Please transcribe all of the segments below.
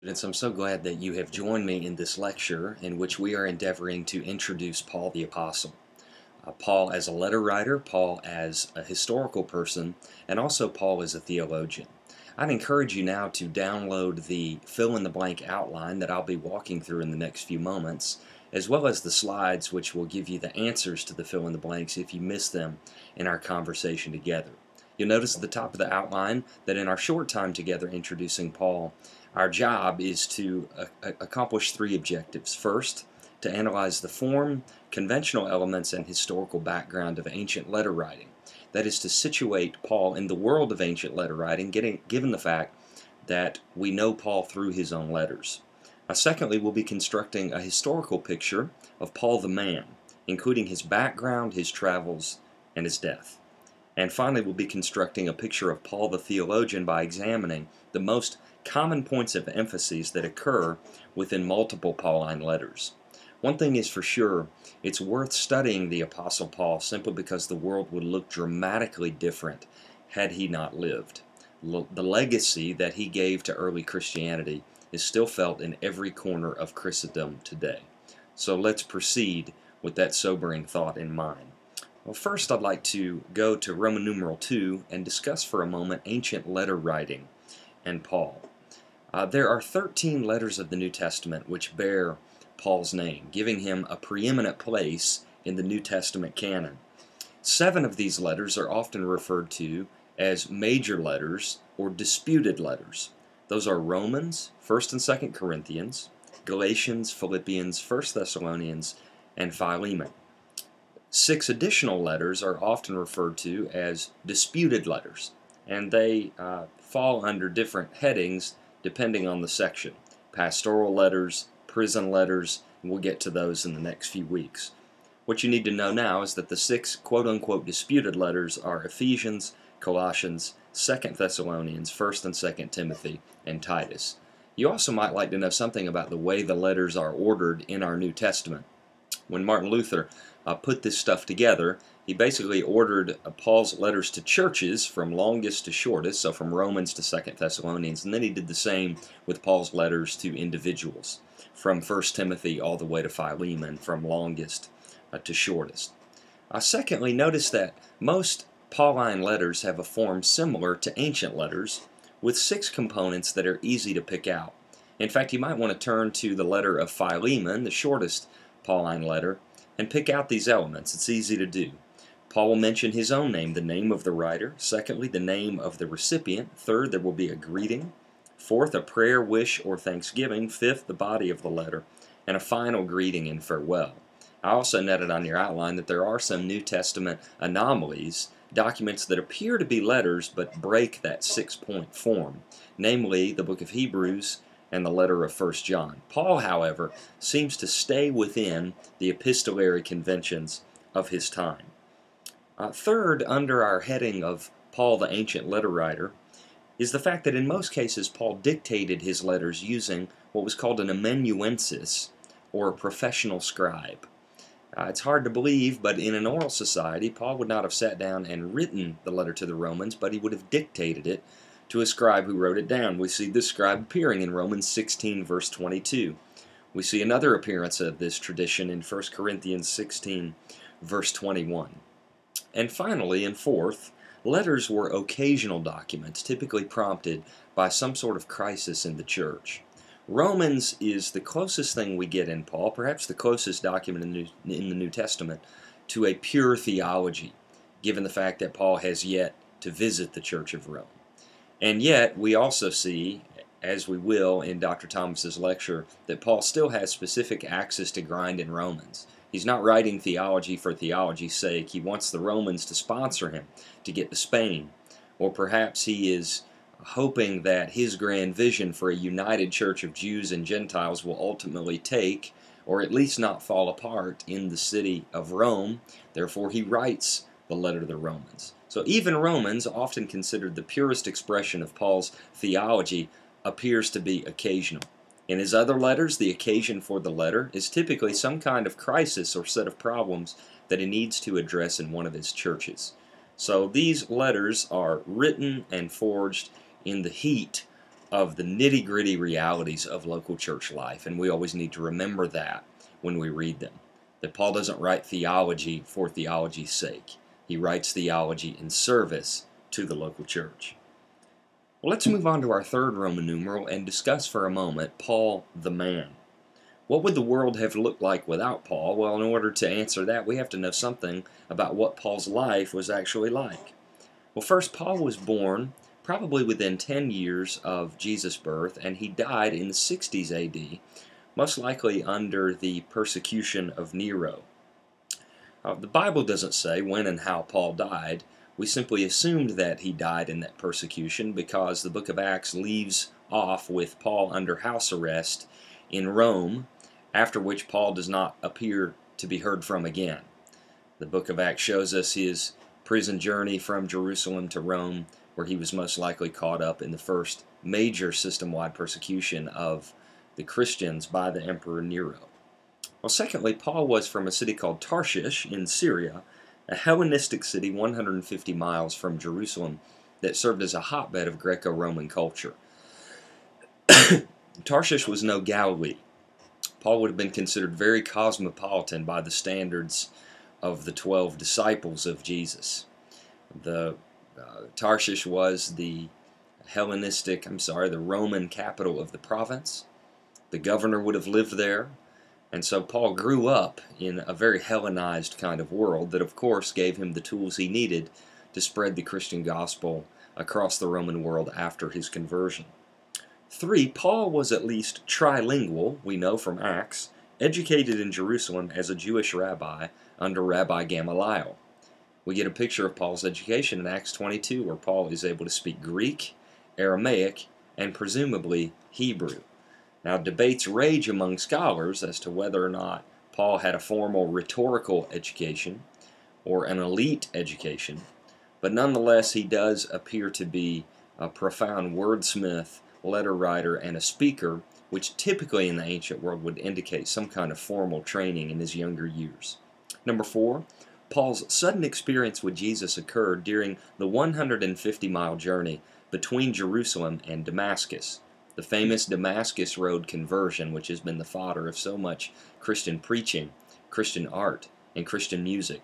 Students, I'm so glad that you have joined me in this lecture in which we are endeavoring to introduce Paul the Apostle. Paul as a letter writer, Paul as a historical person, and also Paul as a theologian. I'd encourage you now to download the fill-in-the-blank outline that I'll be walking through in the next few moments, as well as the slides which will give you the answers to the fill-in-the-blanks if you miss them in our conversation together. You'll notice at the top of the outline that in our short time together introducing Paul, our job is to accomplish three objectives. First, to analyze the form, conventional elements, and historical background of ancient letter writing. That is to situate Paul in the world of ancient letter writing, given the fact that we know Paul through his own letters. Secondly, we'll be constructing a historical picture of Paul the man, including his background, his travels, and his death. And finally, we'll be constructing a picture of Paul the theologian by examining the most common points of emphasis that occur within multiple Pauline letters. One thing is for sure, it's worth studying the Apostle Paul simply because the world would look dramatically different had he not lived. The legacy that he gave to early Christianity is still felt in every corner of Christendom today. So let's proceed with that sobering thought in mind. Well, first I'd like to go to Roman numeral 2 and discuss for a moment ancient letter writing and Paul. There are 13 letters of the New Testament which bear Paul's name, giving him a preeminent place in the New Testament canon. 7 of these letters are often referred to as major letters or disputed letters. Those are Romans, 1st and 2nd Corinthians, Galatians, Philippians, 1st Thessalonians, and Philemon. 6 additional letters are often referred to as disputed letters, and they fall under different headings depending on the section. Pastoral letters, prison letters, and we'll get to those in the next few weeks. What you need to know now is that the 6 quote-unquote disputed letters are Ephesians, Colossians, 2nd Thessalonians, 1st and 2nd Timothy, and Titus. You also might like to know something about the way the letters are ordered in our New Testament. When Martin Luther put this stuff together, he basically ordered Paul's letters to churches from longest to shortest, so from Romans to 2nd Thessalonians, and then he did the same with Paul's letters to individuals, from 1st Timothy all the way to Philemon, from longest to shortest. Secondly, notice that most Pauline letters have a form similar to ancient letters, with 6 components that are easy to pick out. In fact, you might want to turn to the letter of Philemon, the shortest Pauline letter, and pick out these elements. It's easy to do. Paul will mention his own name, the name of the writer. Secondly, the name of the recipient. Third, there will be a greeting. Fourth, a prayer, wish, or thanksgiving. Fifth, the body of the letter. And a final greeting and farewell. I also noted on your outline that there are some New Testament anomalies, documents that appear to be letters but break that 6-point form, namely the book of Hebrews and the letter of 1 John. Paul, however, seems to stay within the epistolary conventions of his time. Third, under our heading of Paul the ancient letter writer, is the fact that in most cases Paul dictated his letters using what was called an amanuensis, or a professional scribe. It's hard to believe, but in an oral society, Paul would not have sat down and written the letter to the Romans, but he would have dictated it to a scribe who wrote it down. We see this scribe appearing in Romans 16, verse 22. We see another appearance of this tradition in 1 Corinthians 16, verse 21. And finally, and fourth, letters were occasional documents, typically prompted by some sort of crisis in the church. Romans is the closest thing we get in Paul, perhaps the closest document in the New Testament, to a pure theology, given the fact that Paul has yet to visit the Church of Rome. And yet, we also see, as we will in Dr. Thomas's lecture, that Paul still has specific axes to grind in Romans. He's not writing theology for theology's sake. He wants the Romans to sponsor him to get to Spain. Or perhaps he is hoping that his grand vision for a united church of Jews and Gentiles will ultimately take, or at least not fall apart, in the city of Rome. Therefore, he writes the letter to the Romans. So even Romans, often considered the purest expression of Paul's theology, appears to be occasional. In his other letters, the occasion for the letter is typically some kind of crisis or set of problems that he needs to address in one of his churches. So these letters are written and forged in the heat of the nitty-gritty realities of local church life, and we always need to remember that when we read them. That Paul doesn't write theology for theology's sake. He writes theology in service to the local church. Well, let's move on to our third Roman numeral and discuss for a moment Paul the man. What would the world have looked like without Paul? Well, in order to answer that, we have to know something about what Paul's life was actually like. Well, first, Paul was born probably within 10 years of Jesus' birth, and he died in the 60s AD, most likely under the persecution of Nero. The Bible doesn't say when and how Paul died. We simply assumed that he died in that persecution because the book of Acts leaves off with Paul under house arrest in Rome, after which Paul does not appear to be heard from again. The book of Acts shows us his prison journey from Jerusalem to Rome, where he was most likely caught up in the first major system-wide persecution of the Christians by the Emperor Nero. Well, secondly, Paul was from a city called Tarshish in Syria, a Hellenistic city 150 miles from Jerusalem that served as a hotbed of Greco-Roman culture. Tarshish was no Galilee. Paul would have been considered very cosmopolitan by the standards of the 12 disciples of Jesus. Tarshish was the the Roman capital of the province. The governor would have lived there. And so Paul grew up in a very Hellenized kind of world that, of course, gave him the tools he needed to spread the Christian gospel across the Roman world after his conversion. 3, Paul was at least trilingual, we know from Acts, educated in Jerusalem as a Jewish rabbi under Rabbi Gamaliel. We get a picture of Paul's education in Acts 22, where Paul is able to speak Greek, Aramaic, and presumably Hebrew. Now, debates rage among scholars as to whether or not Paul had a formal rhetorical education or an elite education, but nonetheless he does appear to be a profound wordsmith, letter writer, and a speaker, which typically in the ancient world would indicate some kind of formal training in his younger years. Number 4, Paul's sudden experience with Jesus occurred during the 150-mile journey between Jerusalem and Damascus. The famous Damascus Road conversion, which has been the fodder of so much Christian preaching, Christian art, and Christian music.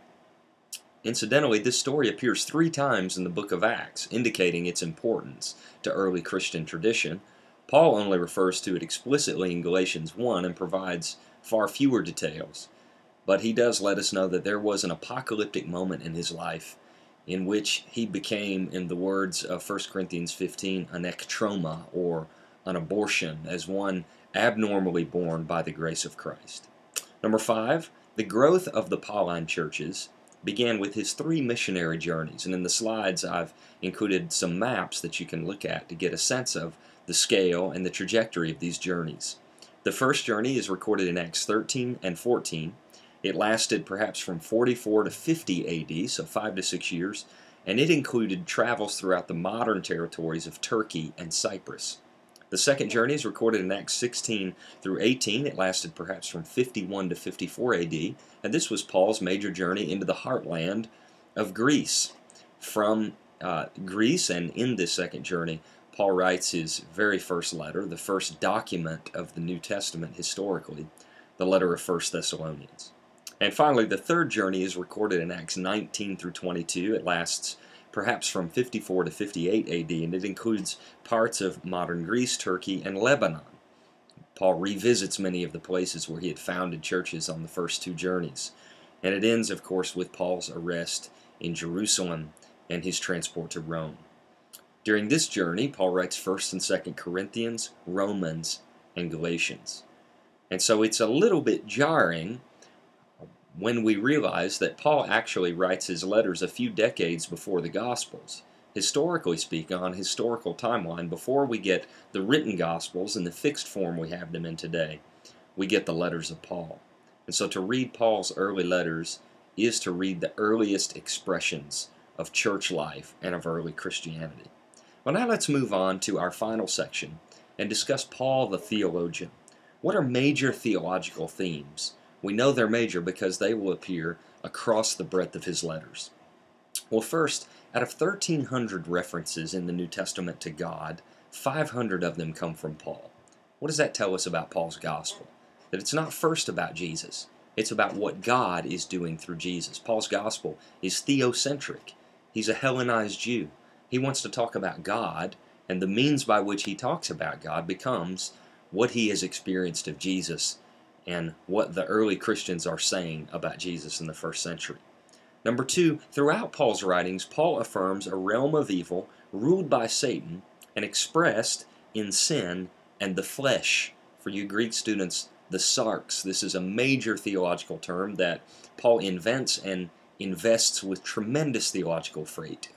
Incidentally, this story appears 3 times in the book of Acts, indicating its importance to early Christian tradition. Paul only refers to it explicitly in Galatians 1 and provides far fewer details, but he does let us know that there was an apocalyptic moment in his life in which he became, in the words of 1 Corinthians 15, an ektroma, or an abortion, as one abnormally born by the grace of Christ. Number 5, the growth of the Pauline churches began with his 3 missionary journeys, and in the slides I've included some maps that you can look at to get a sense of the scale and the trajectory of these journeys. The first journey is recorded in Acts 13 and 14. It lasted perhaps from 44 to 50 AD, so 5 to 6 years, and it included travels throughout the modern territories of Turkey and Cyprus. The second journey is recorded in Acts 16 through 18. It lasted perhaps from 51 to 54 AD, and this was Paul's major journey into the heartland of Greece. From Greece, and in this second journey, Paul writes his very first letter, the first document of the New Testament historically, the letter of 1 Thessalonians. And finally, the third journey is recorded in Acts 19 through 22. It lasts perhaps from 54 to 58 AD, and it includes parts of modern Greece, Turkey, and Lebanon. Paul revisits many of the places where he had founded churches on the first 2 journeys. And it ends, of course, with Paul's arrest in Jerusalem and his transport to Rome. During this journey, Paul writes 1st and 2nd Corinthians, Romans, and Galatians. And so it's a little bit jarring when we realize that Paul actually writes his letters a few decades before the Gospels. Historically speaking, on historical timeline, before we get the written Gospels in the fixed form we have them in today, we get the letters of Paul. And so to read Paul's early letters is to read the earliest expressions of church life and of early Christianity. Well, now let's move on to our final section and discuss Paul the Theologian. What are major theological themes? We know they're major because they will appear across the breadth of his letters. Well, first, out of 1,300 references in the New Testament to God, 500 of them come from Paul. What does that tell us about Paul's gospel? That it's not first about Jesus. It's about what God is doing through Jesus. Paul's gospel is theocentric. He's a Hellenized Jew. He wants to talk about God, and the means by which he talks about God becomes what he has experienced of Jesus and what the early Christians are saying about Jesus in the first century. Number two, throughout Paul's writings, Paul affirms a realm of evil ruled by Satan and expressed in sin and the flesh. For you Greek students, the sarx. This is a major theological term that Paul invents and invests with tremendous theological freight.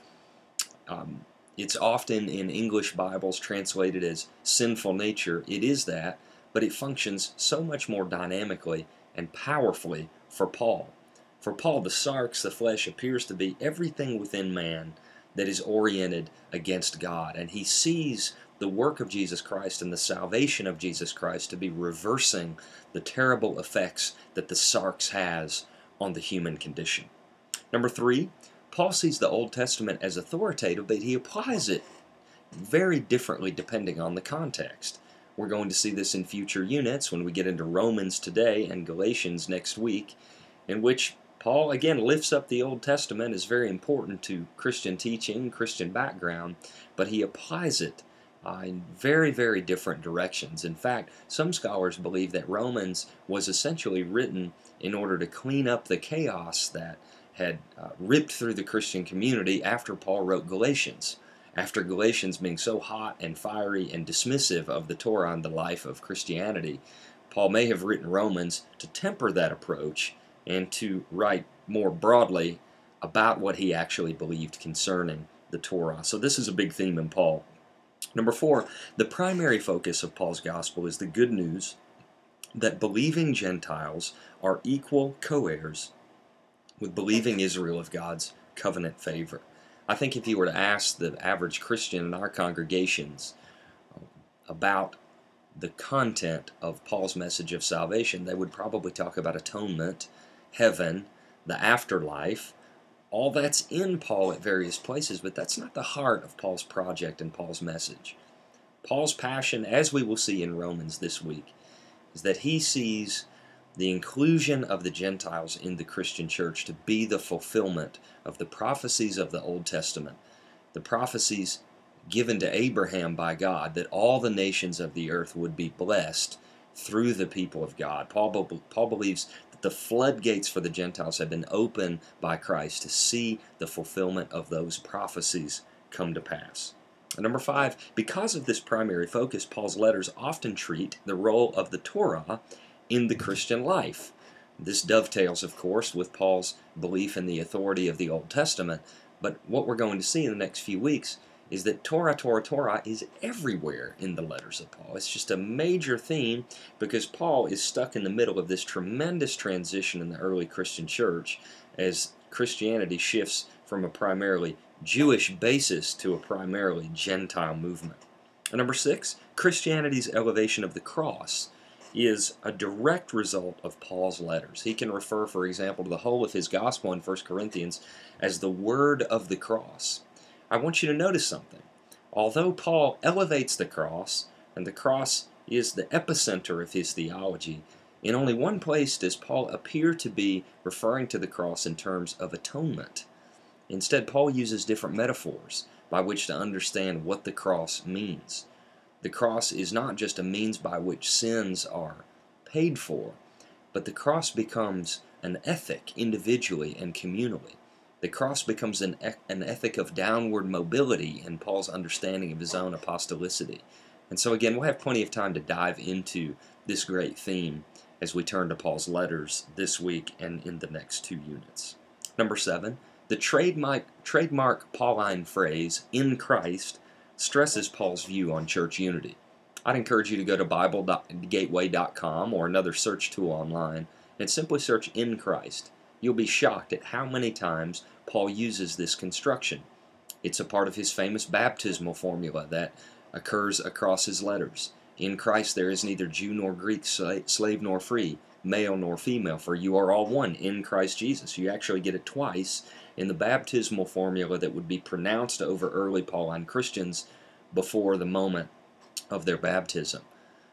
It's often in English Bibles translated as sinful nature. It is that, but it functions so much more dynamically and powerfully for Paul. For Paul, the sarx, the flesh, appears to be everything within man that is oriented against God, and he sees the work of Jesus Christ and the salvation of Jesus Christ to be reversing the terrible effects that the sarx has on the human condition. Number three, Paul sees the Old Testament as authoritative, but he applies it very differently depending on the context. We're going to see this in future units when we get into Romans today and Galatians next week, in which Paul again lifts up the Old Testament as very important to Christian teaching, Christian background, but he applies it in very, very different directions. In fact, some scholars believe that Romans was essentially written in order to clean up the chaos that had ripped through the Christian community after Paul wrote Galatians. After Galatians being so hot and fiery and dismissive of the Torah and the life of Christianity, Paul may have written Romans to temper that approach and to write more broadly about what he actually believed concerning the Torah. So this is a big theme in Paul. Number four, the primary focus of Paul's gospel is the good news that believing Gentiles are equal co-heirs with believing Israel of God's covenant favor. I think if you were to ask the average Christian in our congregations about the content of Paul's message of salvation, they would probably talk about atonement, heaven, the afterlife. All that's in Paul at various places, but that's not the heart of Paul's project and Paul's message. Paul's passion, as we will see in Romans this week, is that he sees the inclusion of the Gentiles in the Christian church to be the fulfillment of the prophecies of the Old Testament, the prophecies given to Abraham by God that all the nations of the earth would be blessed through the people of God. Paul believes that the floodgates for the Gentiles have been opened by Christ to see the fulfillment of those prophecies come to pass. And number five, because of this primary focus, Paul's letters often treat the role of the Torah in the Christian life. This dovetails, of course, with Paul's belief in the authority of the Old Testament, but what we're going to see in the next few weeks is that Torah is everywhere in the letters of Paul. It's just a major theme because Paul is stuck in the middle of this tremendous transition in the early Christian church as Christianity shifts from a primarily Jewish basis to a primarily Gentile movement. And number six, Christianity's elevation of the cross is a direct result of Paul's letters. He can refer, for example, to the whole of his gospel in 1 Corinthians as the word of the cross. I want you to notice something. Although Paul elevates the cross, and the cross is the epicenter of his theology, in only one place does Paul appear to be referring to the cross in terms of atonement. Instead, Paul uses different metaphors by which to understand what the cross means. The cross is not just a means by which sins are paid for, but the cross becomes an ethic individually and communally. The cross becomes an ethic of downward mobility in Paul's understanding of his own apostolicity. And so again, we'll have plenty of time to dive into this great theme as we turn to Paul's letters this week and in the next two units. Number seven, the trademark Pauline phrase, "in Christ," stresses Paul's view on church unity. I'd encourage you to go to BibleGateway.com or another search tool online and simply search "in Christ." You'll be shocked at how many times Paul uses this construction. It's a part of his famous baptismal formula that occurs across his letters. In Christ there is neither Jew nor Greek, slave nor free, male nor female, for you are all one in Christ Jesus. You actually get it twice in the baptismal formula that would be pronounced over early Pauline Christians before the moment of their baptism.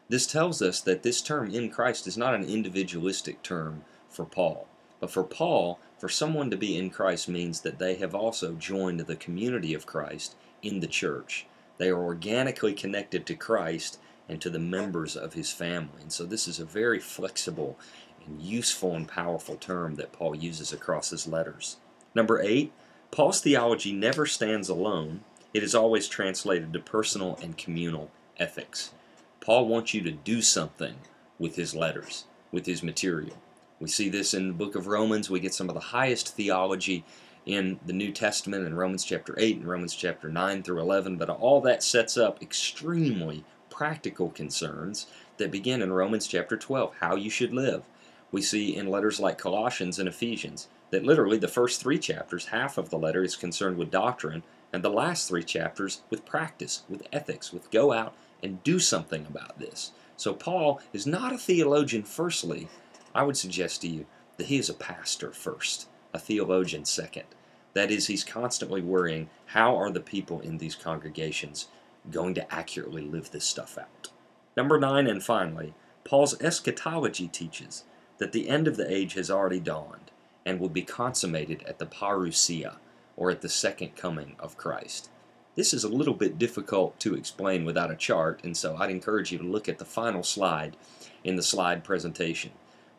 This tells us that this term in Christ is not an individualistic term for Paul. But for Paul, for someone to be in Christ means that they have also joined the community of Christ in the church. They are organically connected to Christ and to the members of his family. And so this is a very flexible and useful and powerful term that Paul uses across his letters. Number 8, Paul's theology never stands alone. It is always translated to personal and communal ethics. Paul wants you to do something with his letters, with his material. We see this in the book of Romans. We get some of the highest theology in the New Testament in Romans chapter 8 and Romans chapter 9 through 11, but all that sets up extremely practical concerns that begin in Romans chapter 12, how you should live. We see in letters like Colossians and Ephesians that literally the first 3 chapters, half of the letter is concerned with doctrine, and the last 3 chapters with practice, with ethics, with go out and do something about this. So Paul is not a theologian firstly. I would suggest to you that he is a pastor first, a theologian second. That is, he's constantly worrying, how are the people in these congregations going to accurately live this stuff out? Number 9, and finally, Paul's eschatology teaches that the end of the age has already dawned and will be consummated at the parousia, or at the second coming of Christ. This is a little bit difficult to explain without a chart, and so I'd encourage you to look at the final slide in the slide presentation,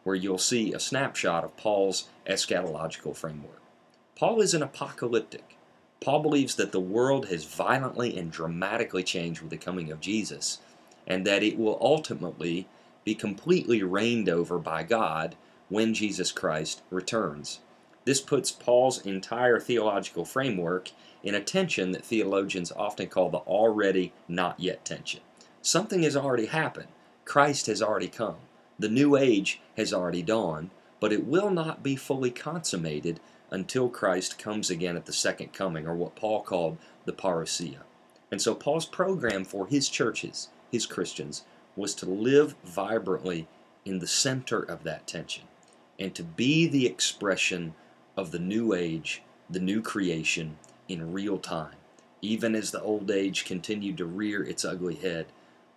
where you'll see a snapshot of Paul's eschatological framework. Paul is an apocalyptic. Paul believes that the world has violently and dramatically changed with the coming of Jesus, and that it will ultimately be completely reigned over by God when Jesus Christ returns. This puts Paul's entire theological framework in a tension that theologians often call the already not yet tension. Something has already happened. Christ has already come. The new age has already dawned, but it will not be fully consummated until Christ comes again at the second coming, or what Paul called the parousia. And so Paul's program for his churches, his Christians, was to live vibrantly in the center of that tension and to be the expression of the new age, the new creation in real time. Even as the old age continued to rear its ugly head,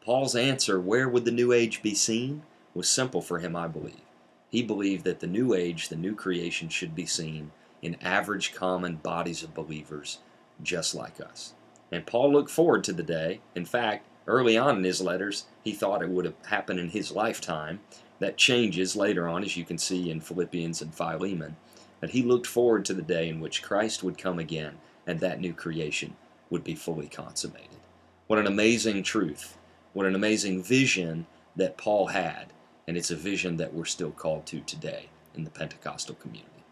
Paul's answer, where would the new age be seen, was simple for him, I believe. He believed that the new age, the new creation, should be seen in average, common bodies of believers just like us. And Paul looked forward to the day. In fact, early on in his letters, he thought it would have happened in his lifetime. That changes later on, as you can see in Philippians and Philemon. But he looked forward to the day in which Christ would come again and that new creation would be fully consummated. What an amazing truth. What an amazing vision that Paul had. And it's a vision that we're still called to today in the Pentecostal community.